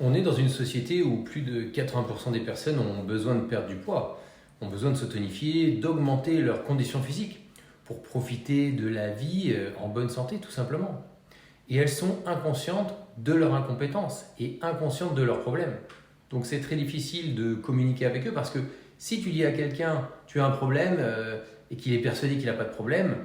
On est dans une société où plus de 80% des personnes ont besoin de perdre du poids, ont besoin de se tonifier, d'augmenter leurs conditions physiques pour profiter de la vie en bonne santé tout simplement. Et elles sont inconscientes de leur incompétence et inconscientes de leurs problèmes. Donc c'est très difficile de communiquer avec eux parce que si tu dis à quelqu'un tu as un problème et qu'il est persuadé qu'il n'a pas de problème,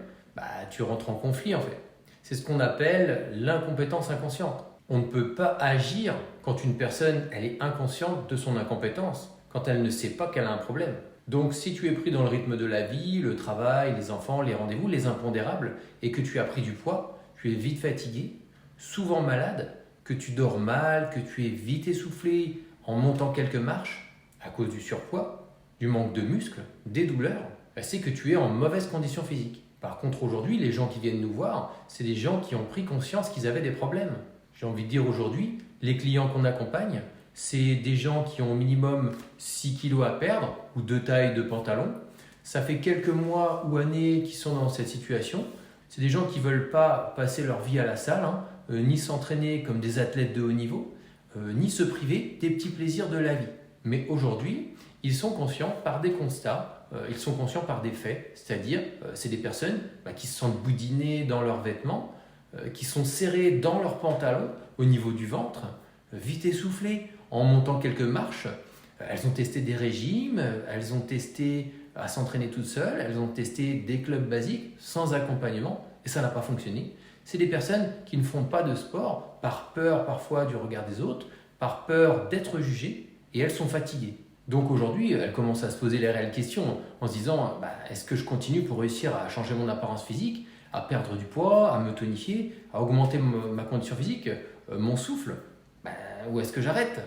tu rentres en conflit en fait. C'est ce qu'on appelle l'incompétence inconsciente. On ne peut pas agir quand une personne elle est inconsciente de son incompétence, quand elle ne sait pas qu'elle a un problème. Donc si tu es pris dans le rythme de la vie, le travail, les enfants, les rendez-vous, les impondérables, et que tu as pris du poids, tu es vite fatigué, souvent malade, que tu dors mal, que tu es vite essoufflé en montant quelques marches à cause du surpoids, du manque de muscles, des douleurs, c'est que tu es en mauvaise condition physique. Par contre aujourd'hui, les gens qui viennent nous voir, c'est des gens qui ont pris conscience qu'ils avaient des problèmes. J'ai envie de dire aujourd'hui, les clients qu'on accompagne, c'est des gens qui ont au minimum 6 kilos à perdre ou 2 tailles de pantalon. Ça fait quelques mois ou années qu'ils sont dans cette situation. C'est des gens qui ne veulent pas passer leur vie à la salle, ni s'entraîner comme des athlètes de haut niveau, ni se priver des petits plaisirs de la vie. Mais aujourd'hui, ils sont conscients par des constats, ils sont conscients par des faits, c'est-à-dire c'est des personnes qui se sentent boudinées dans leurs vêtements, qui sont serrées dans leurs pantalons au niveau du ventre, vite essoufflées en montant quelques marches. Elles ont testé des régimes, elles ont testé à s'entraîner toutes seules, elles ont testé des clubs basiques sans accompagnement et ça n'a pas fonctionné. C'est des personnes qui ne font pas de sport par peur parfois du regard des autres, par peur d'être jugées et elles sont fatiguées. Donc aujourd'hui, elles commencent à se poser les réelles questions en se disant est-ce que je continue pour réussir à changer mon apparence physique, à perdre du poids, à me tonifier, à augmenter ma condition physique, mon souffle, ou est-ce que j'arrête?